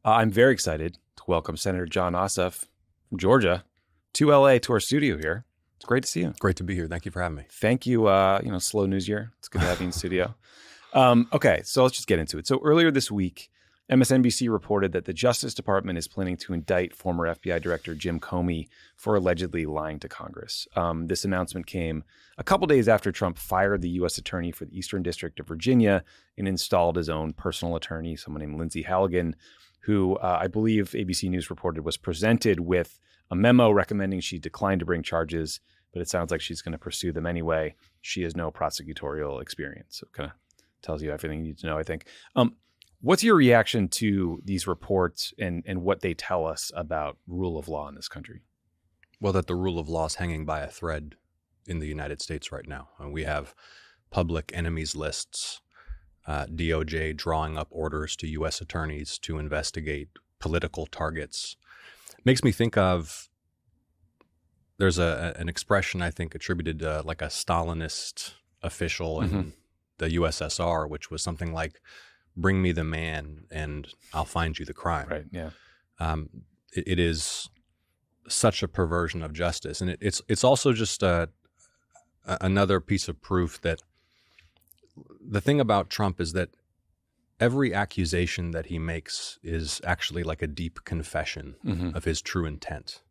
I'm very excited to welcome Senator Jon Ossoff from Georgia to LA to our studio here. It's great to see you. Great to be here. Thank you for having me. Thank you. Slow news year. It's good to have you in studio. Okay, so let's just get into it. So earlier this week, MSNBC reported that the Justice Department is planning to indict former FBI Director Jim Comey for allegedly lying to Congress. This announcement came a couple days after Trump fired the U.S. Attorney for the Eastern District of Virginia and installed his own personal attorney, someone named Lindsay Halligan, who I believe ABC News reported was presented with a memo recommending she decline to bring charges, but it sounds like she's going to pursue them anyway. She has no prosecutorial experience. So it kind of tells you everything you need to know, I think. What's your reaction to these reports and what they tell us about rule of law in this country? Well, that the rule of law is hanging by a thread in the United States right now. We have public enemies lists, DOJ drawing up orders to U.S. attorneys to investigate political targets. Makes me think of, there's an expression I think attributed like a Stalinist official in the USSR, which was something like, bring me the man and I'll find you the crime. Right, yeah. It is such a perversion of justice. And it's also just another piece of proof that the thing about Trump is that every accusation that he makes is actually like a deep confession of his true intent.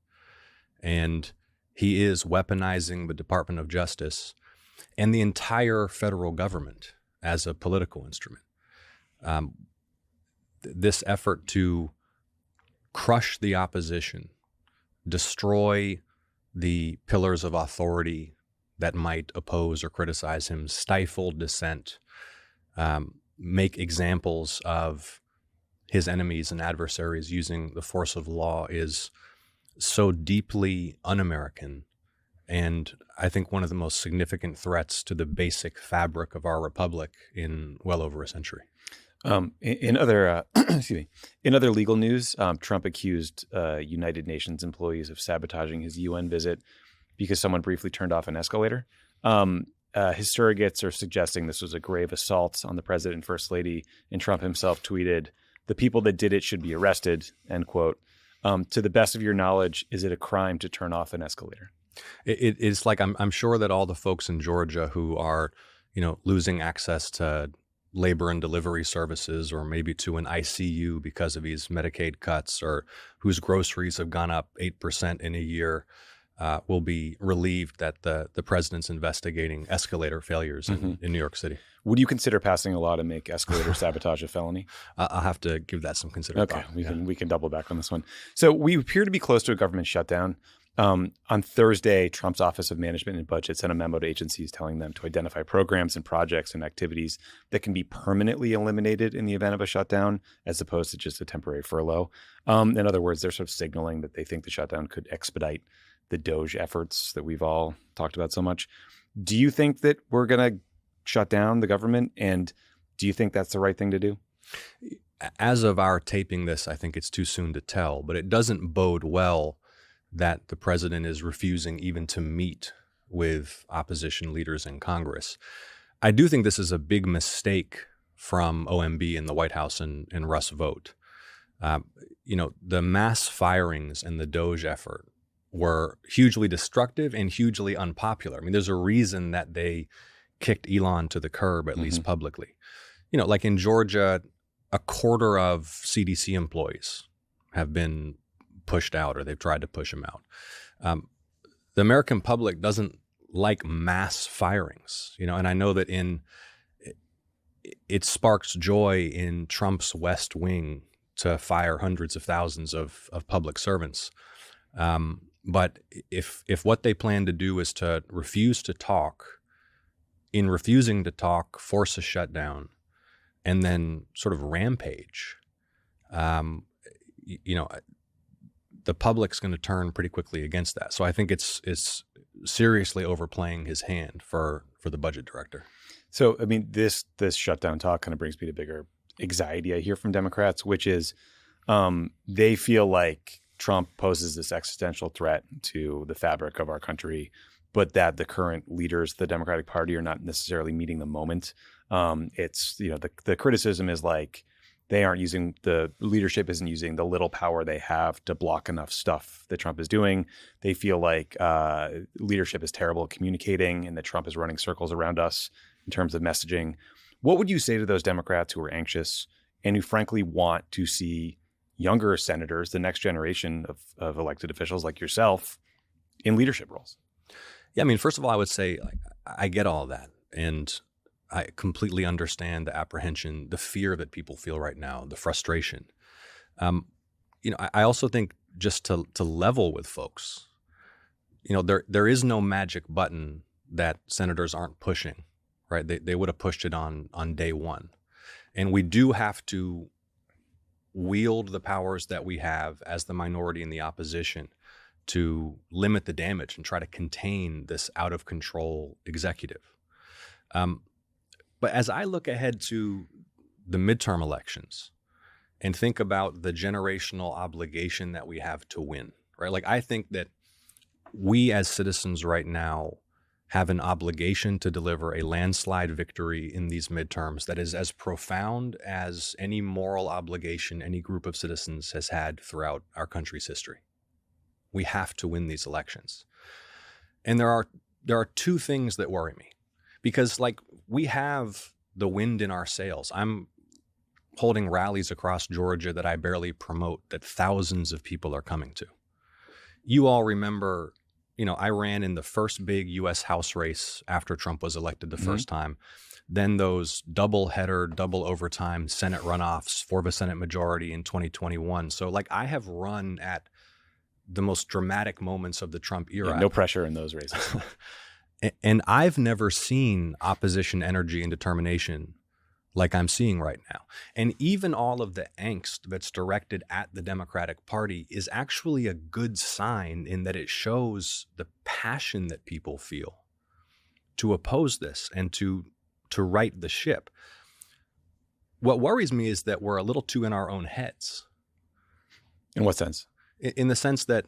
And he is weaponizing the Department of Justice and the entire federal government as a political instrument. This effort to crush the opposition, destroy the pillars of authority that might oppose or criticize him, stifle dissent, make examples of his enemies and adversaries using the force of law is so deeply un-American, and I think one of the most significant threats to the basic fabric of our republic in well over a century. In other in other legal news, Trump accused United Nations employees of sabotaging his UN visit because someone briefly turned off an escalator. His surrogates are suggesting this was a grave assault on the president and first lady, and Trump himself tweeted, "The people that did it should be arrested," end quote. To the best of your knowledge, is it a crime to turn off an escalator? It's like, I'm sure that all the folks in Georgia who are, losing access to labor and delivery services, or maybe to an ICU because of these Medicaid cuts, or whose groceries have gone up 8% in a year, will be relieved that the president's investigating escalator failures in New York City. Would you consider passing a law to make escalator sabotage a felony? I'll have to give that some consideration. Okay, we can double back on this one. So we appear to be close to a government shutdown. On Thursday, Trump's Office of Management and Budget sent a memo to agencies telling them to identify programs and projects and activities that can be permanently eliminated in the event of a shutdown, as opposed to just a temporary furlough. In other words, they're sort of signaling that they think the shutdown could expedite the DOJ efforts that we've all talked about so much. Do you think that we're going to shut down the government? And do you think that's the right thing to do? As of our taping this, I think it's too soon to tell, but it doesn't bode well that the president is refusing even to meet with opposition leaders in Congress. I do think this is a big mistake from OMB and the White House and Russ Vought. The mass firings and the DOJ effort were hugely destructive and hugely unpopular. I mean, there's a reason that they kicked Elon to the curb, at least publicly. Like in Georgia, a quarter of CDC employees have been pushed out, or they've tried to push him out. The American public doesn't like mass firings, and I know that it sparks joy in Trump's West Wing to fire hundreds of thousands of public servants. But if what they plan to do is to refuse to talk, in refusing to talk, force a shutdown, and then sort of rampage, the public's going to turn pretty quickly against that. So I think it's seriously overplaying his hand for the budget director. So, I mean, this shutdown talk kind of brings me to bigger anxiety I hear from Democrats, which is they feel like Trump poses this existential threat to the fabric of our country, but that the current leaders of the Democratic Party are not necessarily meeting the moment. The criticism is like, the leadership isn't using the little power they have to block enough stuff that Trump is doing. They feel like leadership is terrible at communicating and that Trump is running circles around us in terms of messaging. What would you say to those Democrats who are anxious and who frankly want to see younger senators, the next generation of elected officials like yourself, in leadership roles? Yeah, I mean, first of all, I would say I get all that. And I completely understand the apprehension, the fear that people feel right now, the frustration. I also think just to level with folks, there is no magic button that senators aren't pushing, right? They would have pushed it on day one. And we do have to wield the powers that we have as the minority in the opposition to limit the damage and try to contain this out of control executive. But as I look ahead to the midterm elections and think about the generational obligation that we have to win, right? Like, I think that we as citizens right now have an obligation to deliver a landslide victory in these midterms that is as profound as any moral obligation any group of citizens has had throughout our country's history. We have to win these elections. And there are two things that worry me. Because we have the wind in our sails. I'm holding rallies across Georgia that I barely promote that thousands of people are coming to. You all remember, I ran in the first big U.S. House race after Trump was elected the first time. Then those double header, double overtime Senate runoffs for the Senate majority in 2021. So I have run at the most dramatic moments of the Trump era. Yeah, no pressure in those races. And I've never seen opposition energy and determination like I'm seeing right now. And even all of the angst that's directed at the Democratic Party is actually a good sign in that it shows the passion that people feel to oppose this and to right the ship. What worries me is that we're a little too in our own heads. In what sense? In the sense that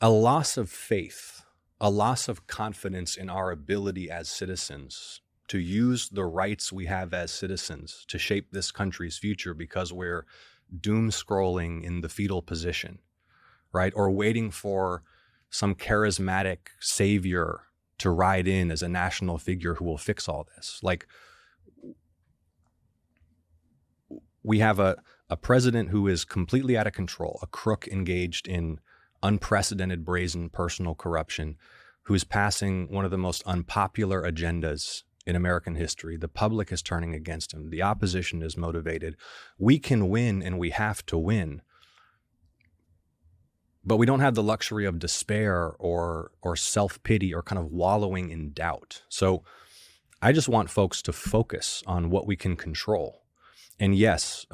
a loss of faith, a loss of confidence in our ability as citizens to use the rights we have as citizens to shape this country's future because we're doom scrolling in the fetal position, right? Or waiting for some charismatic savior to ride in as a national figure who will fix all this. We have a president who is completely out of control, a crook engaged in unprecedented brazen personal corruption, who's passing one of the most unpopular agendas in American history. The public is turning against him. The opposition is motivated. We can win and we have to win. But we don't have the luxury of despair or self-pity or kind of wallowing in doubt. So I just want folks to focus on what we can control. And yes,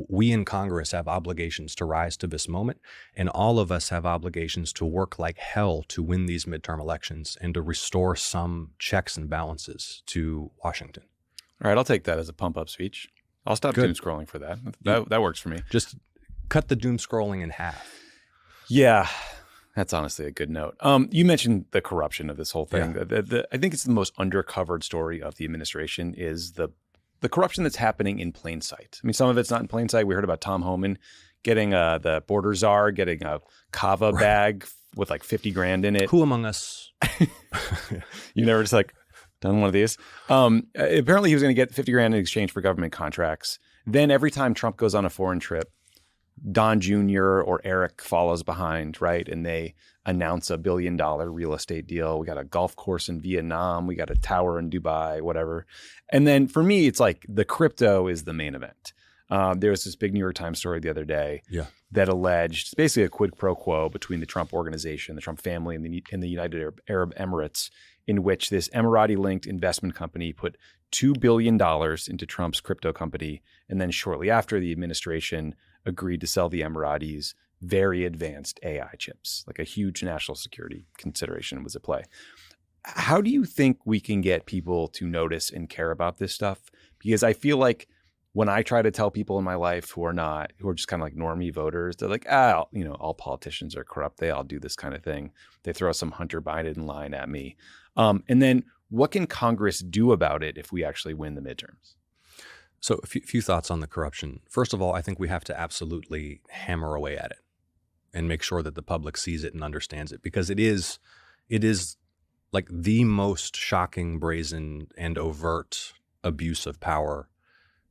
we in Congress have obligations to rise to this moment, and all of us have obligations to work like hell to win these midterm elections and to restore some checks and balances to Washington. All right, I'll take that as a pump-up speech. I'll stop doom scrolling for that. That works for me. Just cut the doom scrolling in half. Yeah, that's honestly a good note. You mentioned the corruption of this whole thing. Yeah. I think it's the most undercovered story of the administration is the corruption that's happening in plain sight. I mean, some of it's not in plain sight. We heard about Tom Homan getting the border czar, getting a kava bag with $50,000 in it. Who among us? You never just done one of these? Apparently he was going to get $50,000 in exchange for government contracts. Then every time Trump goes on a foreign trip, Don Jr. or Eric follows behind, right? And they announce $1 billion real estate deal. We got a golf course in Vietnam. We got a tower in Dubai, whatever. And then for me, it's the crypto is the main event. There was this big New York Times story the other day that alleged basically a quid pro quo between the Trump organization, the Trump family, and the United Arab Emirates, in which this Emirati-linked investment company put $2 billion into Trump's crypto company. And then shortly after, the administration agreed to sell the Emiratis very advanced AI chips, a huge national security consideration was at play. How do you think we can get people to notice and care about this stuff? Because I feel like when I try to tell people in my life who are just kind of normie voters, they're like, all politicians are corrupt. They all do this kind of thing. They throw some Hunter Biden line at me. And then What can Congress do about it if we actually win the midterms? So a few thoughts on the corruption. First of all, I think we have to absolutely hammer away at it and make sure that the public sees it and understands it, because it is like the most shocking, brazen, and overt abuse of power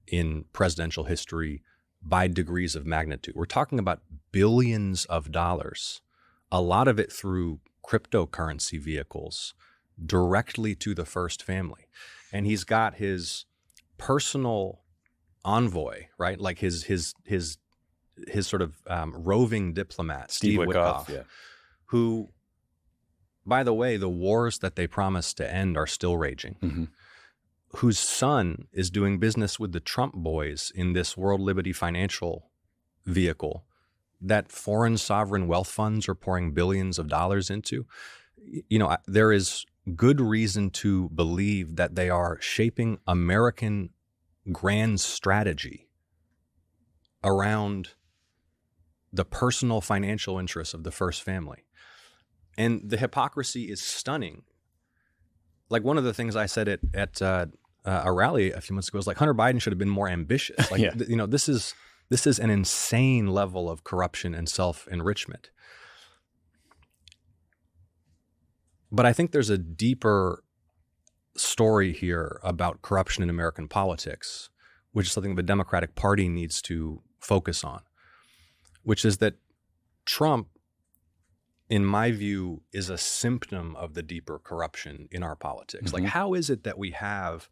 in presidential history by degrees of magnitude. We're talking about billions of dollars, a lot of it through cryptocurrency vehicles directly to the first family. And he's got his personal envoy, right? Like his sort of roving diplomat, Steve Witkoff, who, by the way, the wars that they promised to end are still raging, whose son is doing business with the Trump boys in this World Liberty Financial vehicle that foreign sovereign wealth funds are pouring billions of dollars into. You know, there is good reason to believe that they are shaping American grand strategy around the personal financial interests of the first family. And the hypocrisy is stunning. Like, one of the things I said at a rally a few months ago was like, Hunter Biden should have been more ambitious. Like, you know, this is an insane level of corruption and self-enrichment. But I think there's a deeper story here about corruption in American politics, which is something the Democratic Party needs to focus on, which is that Trump, in my view, is a symptom of the deeper corruption in our politics. Like, how is it that we have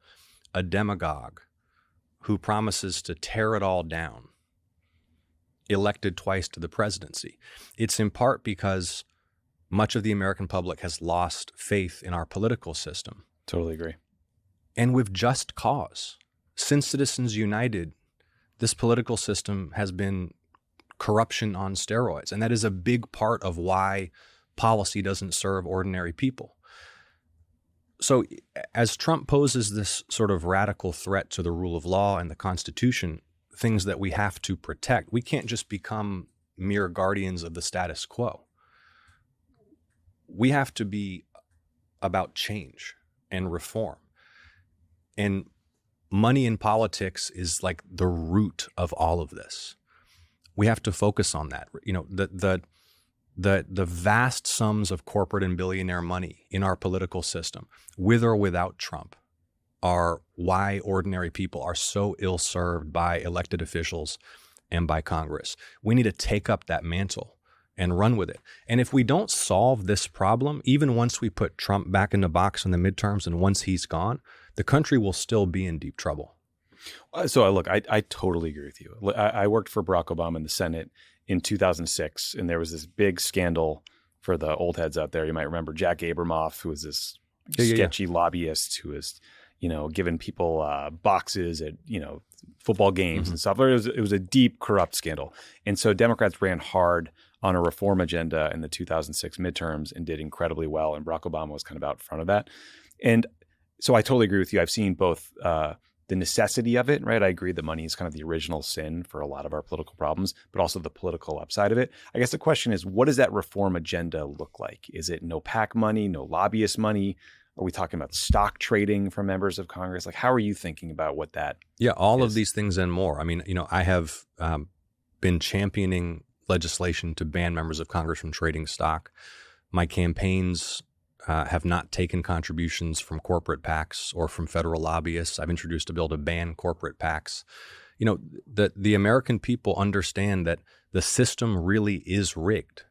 a demagogue who promises to tear it all down, elected twice to the presidency? It's in part because much of the American public has lost faith in our political system. Totally agree. And with just cause. Since Citizens United, this political system has been corruption on steroids. And that is a big part of why policy doesn't serve ordinary people. So as Trump poses this sort of radical threat to the rule of law and the Constitution, things that we have to protect, we can't just become mere guardians of the status quo. We have to be about change and reform. And money in politics is like the root of all of this. We have to focus on that. You know, the vast sums of corporate and billionaire money in our political system, with or without Trump, are why ordinary people are so ill-served by elected officials and by Congress. We need to take up that mantle and run with it. And if we don't solve this problem, even once we put Trump back in the box in the midterms and once he's gone, the country will still be in deep trouble. So look, I totally agree with you. I worked for Barack Obama in the Senate in 2006, and there was this big scandal for the old heads out there. You might remember Jack Abramoff, who was this sketchy lobbyist who was, you know, giving people boxes at, you know, football games and stuff. It was a deep, corrupt scandal. And so Democrats ran hard on a reform agenda in the 2006 midterms and did incredibly well. And Barack Obama was kind of out front of that. And so I totally agree with you. I've seen both the necessity of it, right? I agree that money is kind of the original sin for a lot of our political problems, but also the political upside of it. I guess the question is, what does that reform agenda look like? Is it no PAC money, no lobbyist money? Are we talking about stock trading from members of Congress? Like, how are you thinking about what that all is? Of these things and more. I mean, you know, I have been championing legislation to ban members of Congress from trading stock. My campaigns have not taken contributions from corporate PACs or from federal lobbyists. I've introduced a bill to ban corporate PACs. You know, the American people understand that the system really is rigged.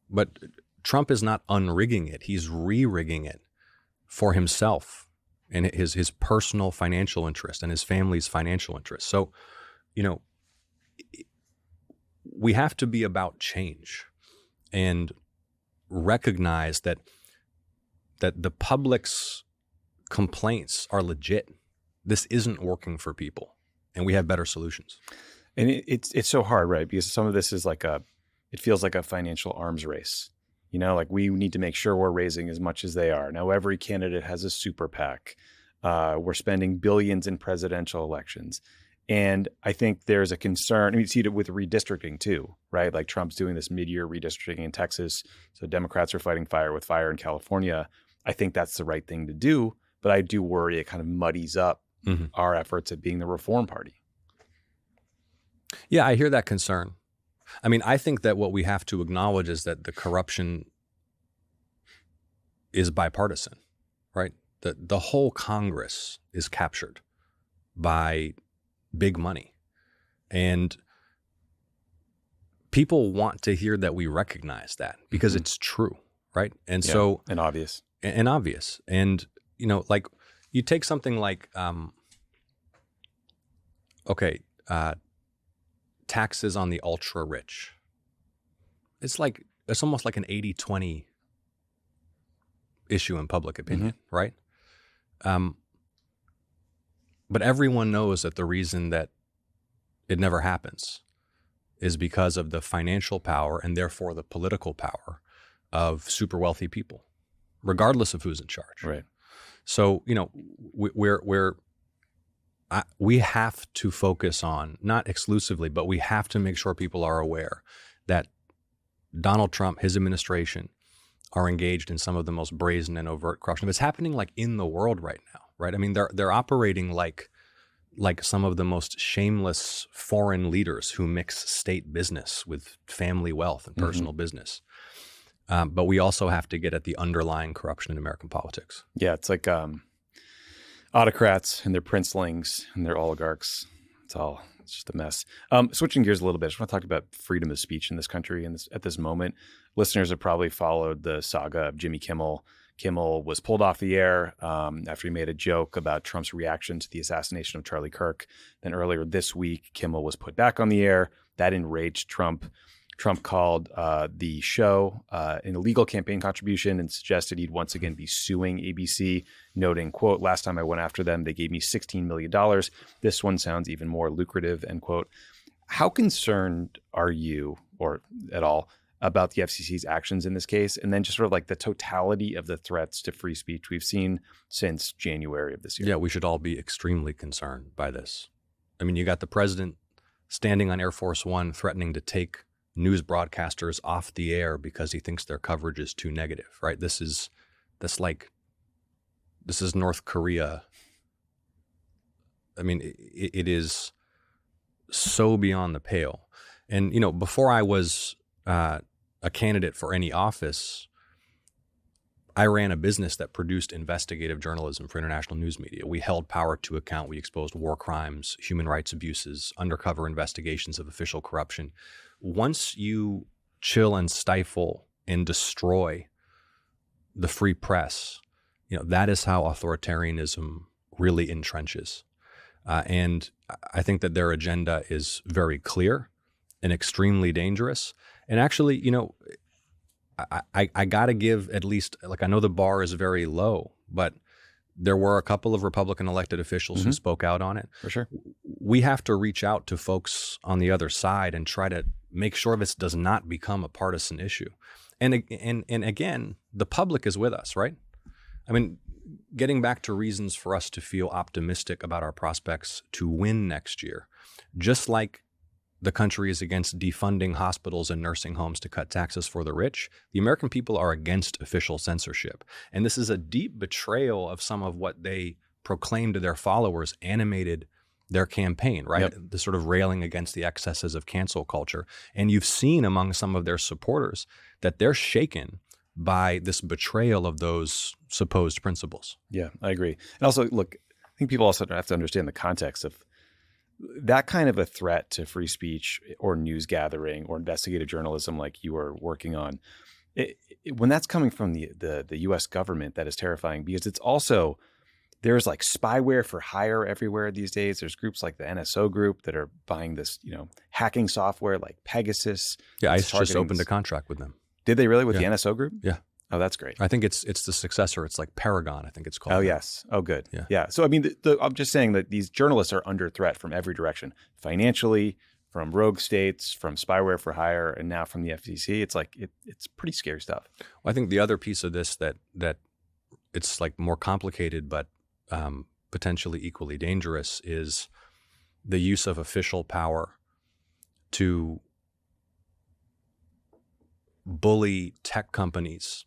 But Trump is not unrigging it. He's re-rigging it for himself and his personal financial interest and his family's financial interest. So, you know, we have to be about change and recognize that the public's complaints are legit. This isn't working for people, and we have better solutions. And it's so hard, right? Because some of this is like it feels like a financial arms race. You know, like we need to make sure we're raising as much as they are. Now, every candidate has a super PAC. We're spending billions in presidential elections. And I think there's a concern. I mean, you see it with redistricting too, right? Like Trump's doing this mid-year redistricting in Texas. So Democrats are fighting fire with fire in California. I think that's the right thing to do, but I do worry it kind of muddies up our efforts at being the reform party. Yeah, I hear that concern. I mean, I think that what we have to acknowledge is that the corruption is bipartisan, right? The whole Congress is captured by big money. And people want to hear that we recognize that because it's true, right? And so and obvious. And obvious. And, you know, like you take something like taxes on the ultra rich. It's almost like an 80-20 issue in public opinion, right? But everyone knows that the reason that it never happens is because of the financial power and therefore the political power of super wealthy people, regardless of who's in charge. Right. So, you know, we have to focus on, not exclusively, but we have to make sure people are aware that Donald Trump, his administration, are engaged in some of the most brazen and overt corruption. It's happening like in the world right now, right? I mean, they're operating like some of the most shameless foreign leaders who mix state business with family wealth and personal business. But we also have to get at the underlying corruption in American politics. Yeah, it's like autocrats and their princelings and their oligarchs. It's just a mess. Switching gears a little bit, I just want to talk about freedom of speech in this country at this moment. Listeners have probably followed the saga of Jimmy Kimmel. Kimmel was pulled off the air after he made a joke about Trump's reaction to the assassination of Charlie Kirk. Then earlier this week, Kimmel was put back on the air. That enraged Trump. Trump called the show an illegal campaign contribution and suggested he'd once again be suing ABC, noting, quote, "Last time I went after them, they gave me $16 million. This one sounds even more lucrative," end quote. How concerned are you, or at all, about the FCC's actions in this case? And then just sort of like the totality of the threats to free speech we've seen since January of this year. Yeah, we should all be extremely concerned by this. I mean, you got the president standing on Air Force One threatening to take news broadcasters off the air because he thinks their coverage is too negative, right? This is North Korea. I mean, it is so beyond the pale. And, you know, before I was a candidate for any office, I ran a business that produced investigative journalism for international news media. We held power to account. We exposed war crimes, human rights abuses, undercover investigations of official corruption. Once you chill and stifle and destroy the free press, you know, that is how authoritarianism really entrenches. And I think that their agenda is very clear and extremely dangerous. And actually, you know, I got to give at least, like, I know the bar is very low, but there were a couple of Republican elected officials who spoke out on it. For sure. We have to reach out to folks on the other side and try to make sure this does not become a partisan issue. And again, the public is with us, right? I mean, getting back to reasons for us to feel optimistic about our prospects to win next year, just like the country is against defunding hospitals and nursing homes to cut taxes for the rich, the American people are against official censorship. And this is a deep betrayal of some of what they proclaimed to their followers animated their campaign, right? Yep. The sort of railing against the excesses of cancel culture. And you've seen among some of their supporters that they're shaken by this betrayal of those supposed principles. Yeah, I agree. And also, look, I think people also have to understand the context of that kind of a threat to free speech or news gathering or investigative journalism like you are working on. When that's coming from the U.S. government, that is terrifying, because it's also, there's like spyware for hire everywhere these days. There's groups like the NSO group that are buying this, you know, hacking software like Pegasus. Yeah, I just opened a contract with them. Did they really, with the NSO group? Yeah. Oh, that's great. I think it's the successor. It's like Paragon, I think it's called. Oh, yes. Oh, good. Yeah. So, I mean, I'm just saying that these journalists are under threat from every direction, financially, from rogue states, from spyware for hire, and now from the FCC. It's like, it's pretty scary stuff. Well, I think the other piece of this that it's like more complicated, but potentially equally dangerous, is the use of official power to bully tech companies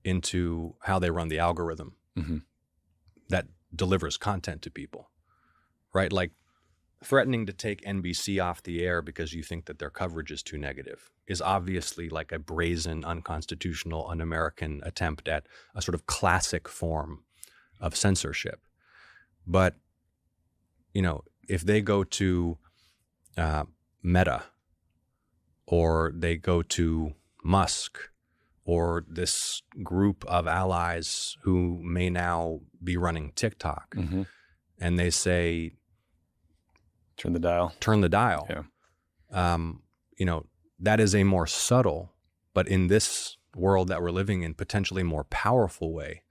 into how they run the algorithm that delivers content to people, right? Like threatening to take NBC off the air because you think that their coverage is too negative is obviously like a brazen, unconstitutional, un-American attempt at a sort of classic form of censorship. But, you know, if they go to Meta, or they go to Musk, or this group of allies who may now be running TikTok, and they say, turn the dial. Yeah. You know, that is a more subtle, but in this world that we're living in, potentially more powerful way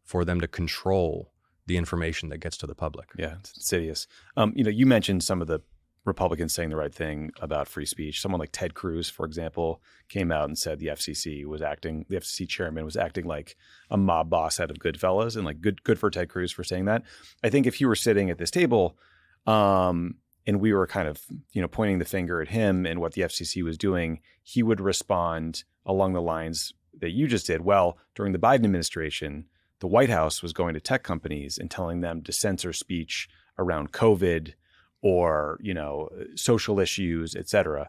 for them to control the information that gets to the public. Yeah, it's insidious. You know, you mentioned some of the Republicans saying the right thing about free speech. Someone like Ted Cruz, for example, came out and said the FCC chairman was acting like a mob boss out of Goodfellas, and like good for Ted Cruz for saying that. I think if he were sitting at this table, and we were kind of, you know, pointing the finger at him and what the FCC was doing, he would respond along the lines that you just did. Well, during the Biden administration, the White House was going to tech companies and telling them to censor speech around COVID or, you know, social issues, et cetera.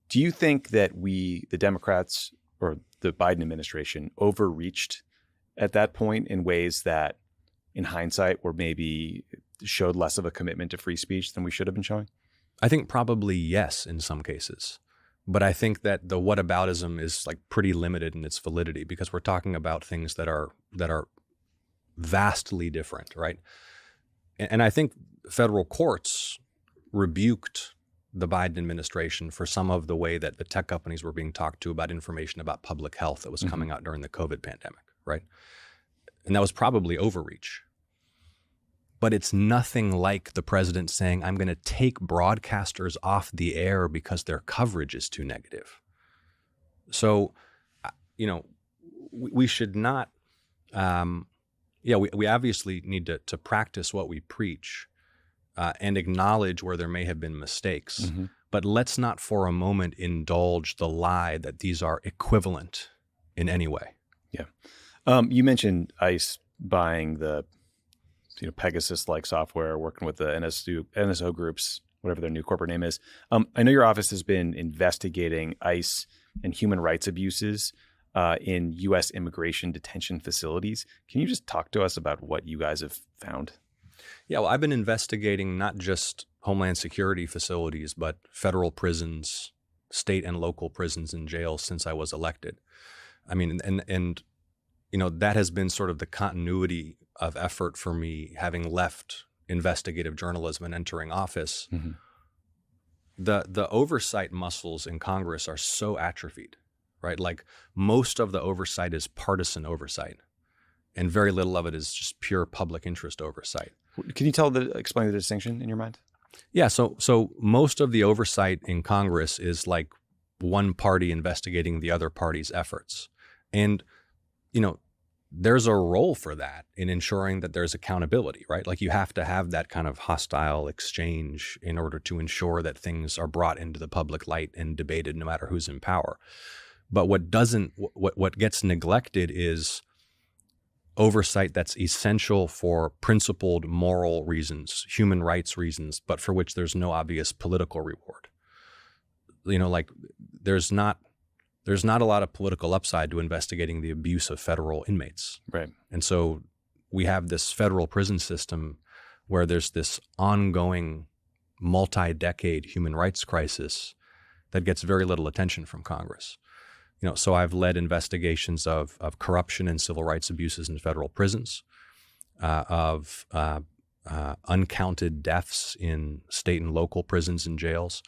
Do you think that the Democrats or the Biden administration overreached at that point in ways that in hindsight were maybe showed less of a commitment to free speech than we should have been showing? I think probably yes in some cases. But I think that the whataboutism is like pretty limited in its validity because we're talking about things that are vastly different, right? And I think federal courts rebuked the Biden administration for some of the way that the tech companies were being talked to about information about public health that was coming out during the COVID pandemic, right? And that was probably overreach. But it's nothing like the president saying, I'm going to take broadcasters off the air because their coverage is too negative. So, you know, we should not, we obviously need to practice what we preach and acknowledge where there may have been mistakes. But let's not for a moment indulge the lie that these are equivalent in any way. Yeah. You mentioned ICE buying the Pegasus-like software, working with the NSO groups, whatever their new corporate name is. I know your office has been investigating ICE and human rights abuses in U.S. immigration detention facilities. Can you just talk to us about what you guys have found? Yeah, well, I've been investigating not just Homeland Security facilities, but federal prisons, state and local prisons and jails since I was elected. I mean, and you know, that has been sort of the continuity of effort for me, having left investigative journalism and entering office. The oversight muscles in Congress are so atrophied, right? Like most of the oversight is partisan oversight, and very little of it is just pure public interest oversight. Can you explain the distinction in your mind? Yeah, so most of the oversight in Congress is like one party investigating the other party's efforts. And, you know, there's a role for that in ensuring that there's accountability, right? Like you have to have that kind of hostile exchange in order to ensure that things are brought into the public light and debated no matter who's in power. But what gets neglected is oversight that's essential for principled moral reasons, human rights reasons, but for which there's no obvious political reward. You know, like there's not a lot of political upside to investigating the abuse of federal inmates. Right. And so we have this federal prison system where there's this ongoing multi-decade human rights crisis that gets very little attention from Congress. You know, so I've led investigations of corruption and civil rights abuses in federal prisons, of uncounted deaths in state and local prisons and jails.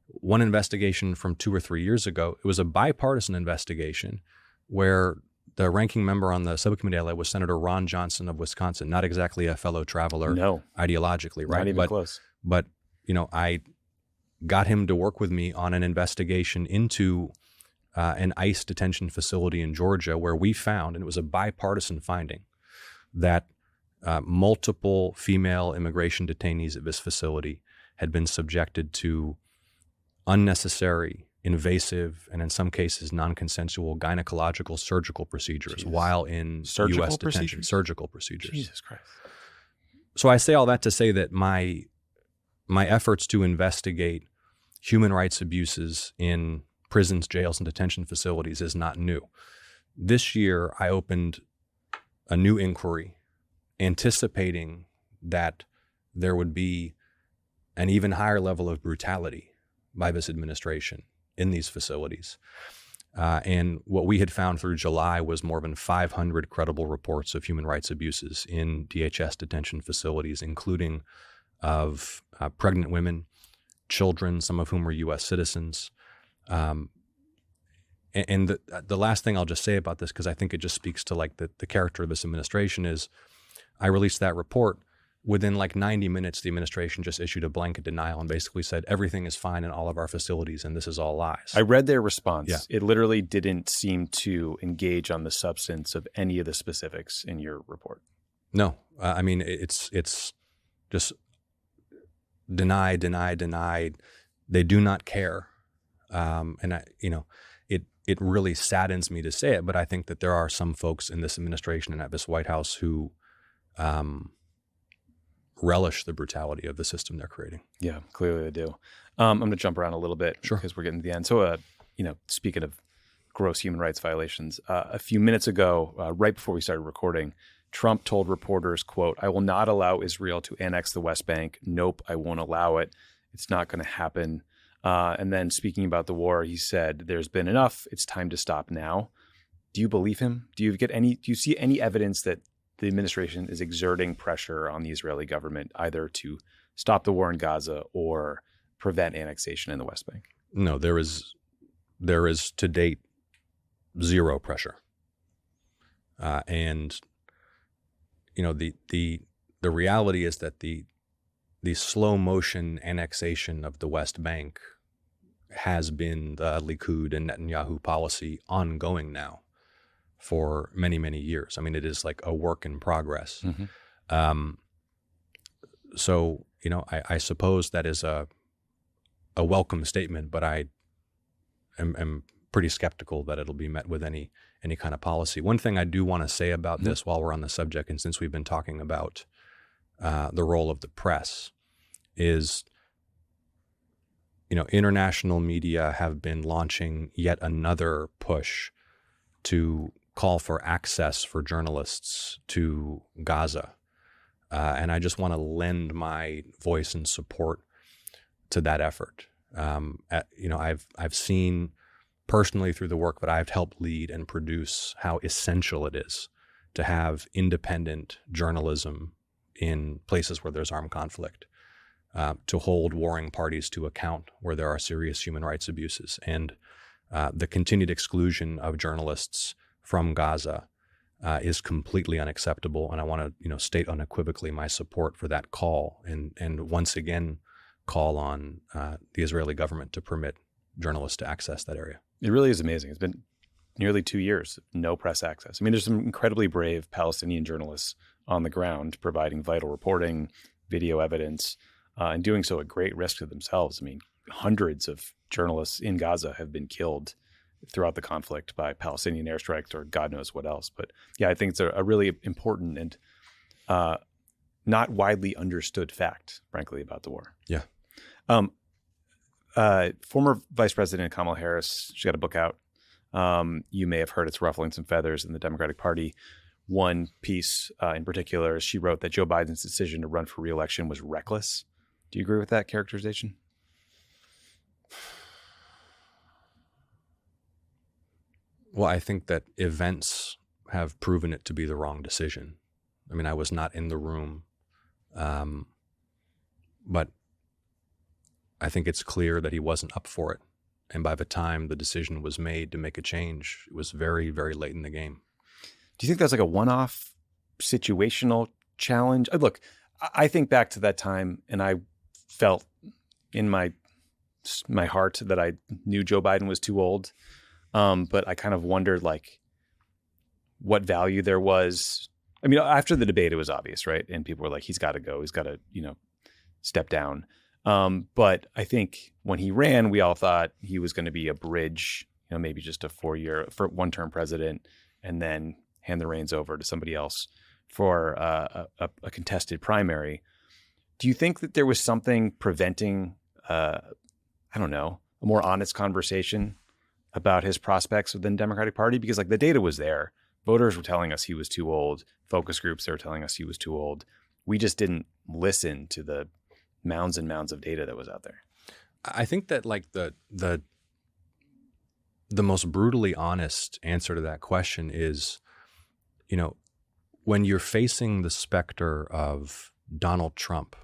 One investigation from 2 or 3 years ago, it was a bipartisan investigation where the ranking member on the subcommittee I led was Senator Ron Johnson of Wisconsin, not exactly a fellow traveler ideologically, right? Not even close. But, you know, I got him to work with me on an investigation into an ICE detention facility in Georgia where we found, and it was a bipartisan finding, that multiple female immigration detainees at this facility had been subjected to unnecessary invasive and in some cases non-consensual gynecological surgical procedures while in U.S. detention. Surgical procedures. Jesus Christ. So I say all that to say that my efforts to investigate human rights abuses in prisons, jails, and detention facilities is not new. This year, I opened a new inquiry anticipating that there would be an even higher level of brutality by this administration in these facilities. And what we had found through July was more than 500 credible reports of human rights abuses in DHS detention facilities, including of pregnant women, children, some of whom are U.S. citizens. And the last thing I'll just say about this, because I think it just speaks to like the character of this administration, is I released that report. Within like 90 minutes, the administration just issued a blanket denial and basically said everything is fine in all of our facilities and this is all lies. I read their response. Yeah. It literally didn't seem to engage on the substance of any of the specifics in your report. No, I mean, it's just deny. They do not care. And it really saddens me to say it, but I think that there are some folks in this administration and at this White House who relish the brutality of the system they're creating. Yeah, clearly they do. I'm going to jump around a little bit because we're getting to the end. So, speaking of gross human rights violations, a few minutes ago, right before we started recording, Trump told reporters, quote, "I will not allow Israel to annex the West Bank. Nope, I won't allow it. It's not going to happen." And then speaking about the war, he said, "There's been enough. It's time to stop now." Do you believe him? Do you see any evidence that the administration is exerting pressure on the Israeli government either to stop the war in Gaza or prevent annexation in the West Bank? No, there is to date zero pressure. And the reality is that the slow motion annexation of the West Bank has been the Likud and Netanyahu policy ongoing now for many, many years. I mean, it is like a work in progress. Mm-hmm. So, I suppose that is a welcome statement, but I am pretty skeptical that it'll be met with any kind of policy. One thing I do want to say about mm-hmm. this while we're on the subject, and since we've been talking about the role of the press, is, international media have been launching yet another push to call for access for journalists to Gaza. And I just want to lend my voice and support to that effort. I've seen personally through the work that I've helped lead and produce how essential it is to have independent journalism in places where there's armed conflict, to hold warring parties to account where there are serious human rights abuses. And the continued exclusion of journalists from Gaza is completely unacceptable. And I want to state unequivocally my support for that call and once again call on the Israeli government to permit journalists to access that area. It really is amazing. It's been nearly 2 years of no press access. I mean, there's some incredibly brave Palestinian journalists on the ground providing vital reporting, video evidence, and doing so at great risk to themselves. I mean, hundreds of journalists in Gaza have been killed throughout the conflict by Palestinian airstrikes or God knows what else. But yeah, I think it's a really important and not widely understood fact, frankly, about the war. Yeah. Former Vice President Kamala Harris, she got a book out. You may have heard it's ruffling some feathers in the Democratic Party. One piece in particular, she wrote that Joe Biden's decision to run for re-election was reckless. Do you agree with that characterization? Well, I think that events have proven it to be the wrong decision. I mean, I was not in the room, but I think it's clear that he wasn't up for it. And by the time the decision was made to make a change, it was very, very late in the game. Do you think that's like a one-off situational challenge? Look, I think back to that time and I felt in my heart that I knew Joe Biden was too old. But I kind of wondered like what value there was. I mean, after the debate, it was obvious, right? And people were like, he's got to go. He's got to, step down. But I think when he ran, we all thought he was going to be a bridge, maybe just a 4-year for one-term president, and then hand the reins over to somebody else for a contested primary. Do you think that there was something preventing, I don't know, a more honest conversation about his prospects within the Democratic Party? Because the data was there. Voters were telling us he was too old. Focus groups, they were telling us he was too old. We just didn't listen to the mounds and mounds of data that was out there. I think that the most brutally honest answer to that question is, when you're facing the specter of Donald Trump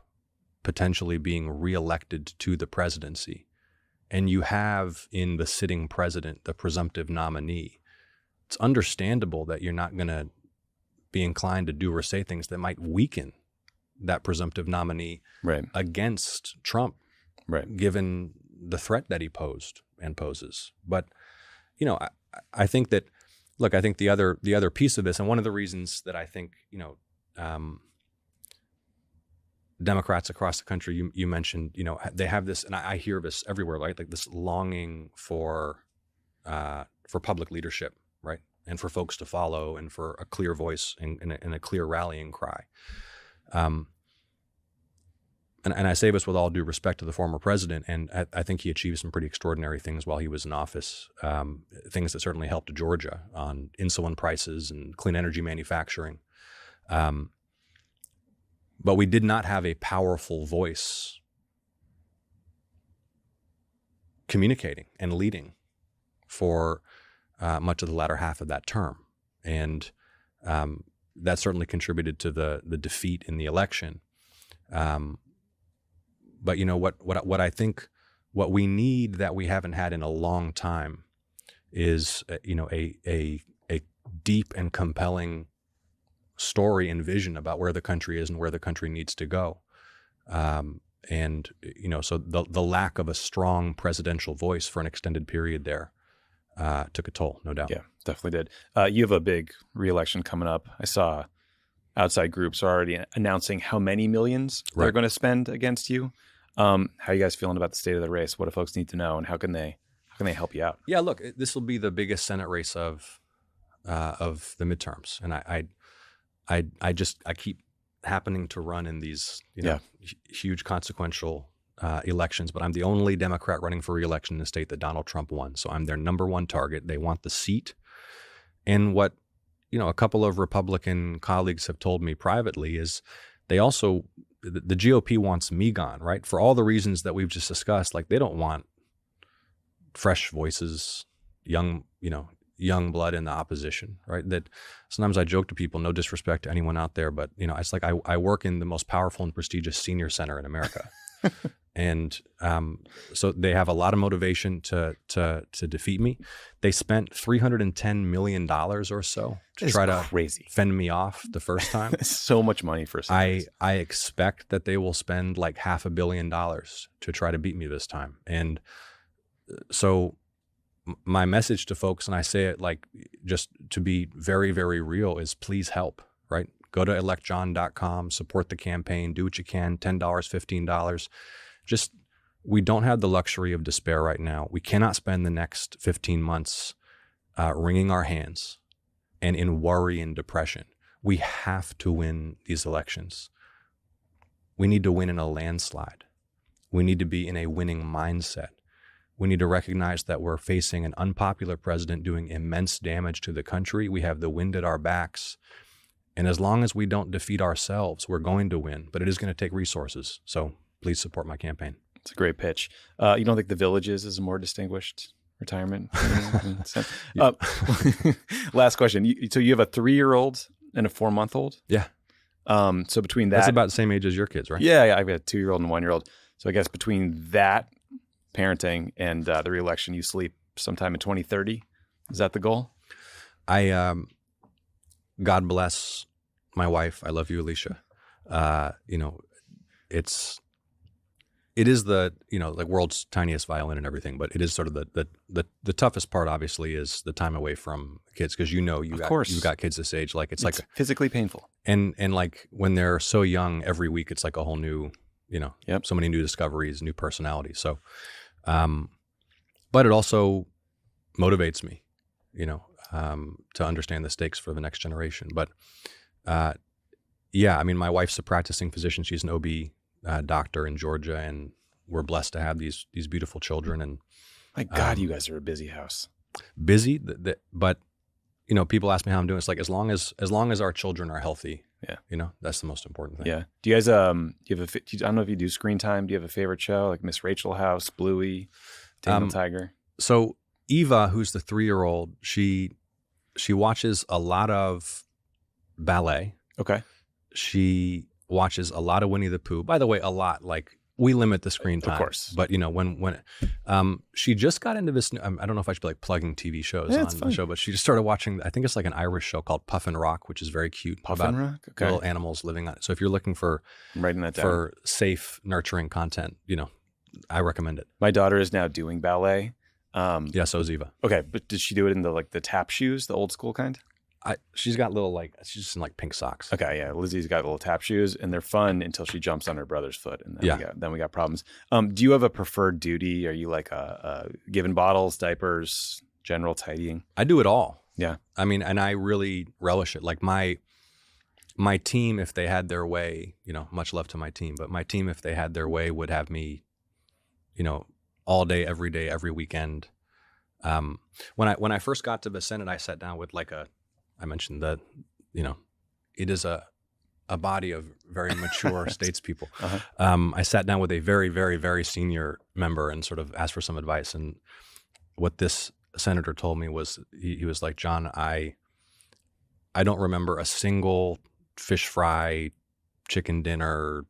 potentially being reelected to the presidency, and you have in the sitting president the presumptive nominee, it's understandable that you're not going to be inclined to do or say things that might weaken that presumptive nominee against Trump, given the threat that he posed and poses. But, I think that, look, I think the other piece of this, and one of the reasons that I think, Democrats across the country, you mentioned, they have this, and I hear this everywhere, right? Like this longing for public leadership, right? And for folks to follow, and for a clear voice and a clear rallying cry. And I say this with all due respect to the former president, and I think he achieved some pretty extraordinary things while he was in office, things that certainly helped Georgia on insulin prices and clean energy manufacturing. But we did not have a powerful voice communicating and leading for much of the latter half of that term. And that certainly contributed to the defeat in the election. But what I think what we need that we haven't had in a long time is a deep and compelling story and vision about where the country is and where the country needs to go. So the lack of a strong presidential voice for an extended period there took a toll, no doubt. Yeah, definitely did. You have a big re-election coming up. I saw outside groups are already announcing how many millions they're going to spend against you. How are you guys feeling about the state of the race? What do folks need to know, and how can they help you out? Yeah, look, this will be the biggest Senate race of the midterms, and I keep happening to run in these huge consequential elections, but I'm the only Democrat running for re-election in the state that Donald Trump won. So I'm their number one target. They want the seat. And what, a couple of Republican colleagues have told me privately is they also, the GOP wants me gone, right? For all the reasons that we've just discussed, they don't want fresh voices, young blood in the opposition, right? That sometimes I joke to people, no disrespect to anyone out there, but it's like I work in the most powerful and prestigious senior center in America. And so they have a lot of motivation to defeat me. They spent $310 million or so to try to fend me off the first time. So much money for I expect that they will spend like $500 million to try to beat me this time. And so my message to folks, and I say it just to be very, very real, is please help, right? Go to electjon.com, support the campaign, do what you can, $10, $15. We don't have the luxury of despair right now. We cannot spend the next 15 months wringing our hands and in worry and depression. We have to win these elections. We need to win in a landslide. We need to be in a winning mindset. We need to recognize that we're facing an unpopular president doing immense damage to the country. We have the wind at our backs. And as long as we don't defeat ourselves, we're going to win. But it is going to take resources. So please support my campaign. It's a great pitch. You don't think the Villages is a more distinguished retirement? Last question. So you have a 3-year-old and a 4-month-old? Yeah. So between that... That's about the same age as your kids, right? Yeah. I've got a 2-year-old and a 1-year-old. So I guess between that parenting and the re-election, you sleep sometime in 2030. Is that the goal? God bless my wife. I love you, Alicia. It is the world's tiniest violin and everything, but it is sort of the toughest part. Obviously, is the time away from kids, because you've got kids this age. It's like physically painful. And when they're so young, every week it's like a whole new so many new discoveries, new personalities. So, but it also motivates me, to understand the stakes for the next generation. But yeah, I mean, my wife's a practicing physician. She's an OB doctor in Georgia, and we're blessed to have these beautiful children. And my God, you guys are a busy house. Busy, but people ask me how I'm doing. It's like as long as our children are healthy, that's the most important thing. Yeah. Do you guys I don't know if you do screen time. Do you have a favorite show like Miss Rachel House, Bluey, Daniel Tiger? So Eva, who's the 3-year-old, she watches a lot of ballet. Okay. She watches a lot of Winnie the Pooh. By the way, a lot. Like, we limit the screen time. Of course. But when she just got into this, I don't know if I should be like plugging TV shows on the show, but she just started watching, I think it's like an Irish show called Puff and Rock, which is very cute. Puff and Rock? Okay. Little animals living on it. So if you're looking for I'm writing that down. For safe, nurturing content, I recommend it. My daughter is now doing ballet. Yeah, so is Eva. Okay, but did she do it in the tap shoes, the old school kind? She's got little she's just in pink socks. Okay, yeah. Lizzie's got little tap shoes, and they're fun until she jumps on her brother's foot, and then we got problems. Do you have a preferred duty? Are you like giving bottles, diapers, general tidying? I do it all. Yeah. I mean, and I really relish it. Like my team, if they had their way, much love to my team, but my team, if they had their way, would have me, all day, every weekend. When I first got to the Senate, I sat down with I mentioned that, it is a body of very mature statespeople. Uh-huh. I sat down with a very, very, very senior member and sort of asked for some advice. And what this senator told me was, he was like, Jon, I don't remember a single fish fry, chicken dinner,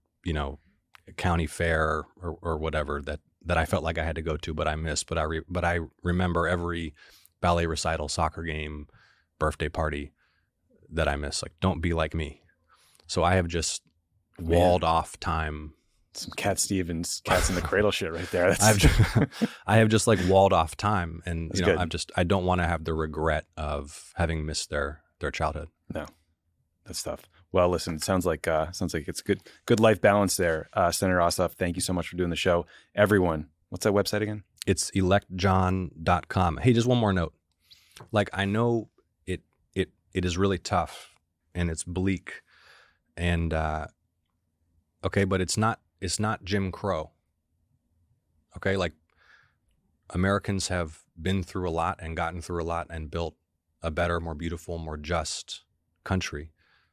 county fair or whatever that I felt like I had to go to, but I missed. But I remember every ballet recital, soccer game, birthday party that I miss. Like, don't be like me. So I have just walled off time. Some Cat Stevens, Cats in the Cradle shit right there. I have just walled off time, and That's I don't want to have the regret of having missed their childhood. No, that's tough. Well, listen, it sounds like it's good life balance there. Senator Ossoff, thank you so much for doing the show. Everyone, what's that website again? It's electjon.com. Hey, just one more note. I know it is really tough and it's bleak, and but it's not Jim Crow. Okay, Americans have been through a lot and gotten through a lot and built a better, more beautiful, more just country.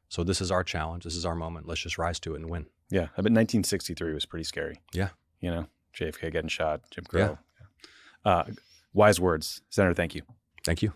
So this is our challenge. This is our moment. Let's just rise to it and win. Yeah, I bet 1963 was pretty scary. Yeah, JFK getting shot, Jim Crow. Yeah. Wise words, Senator. Thank you. Thank you.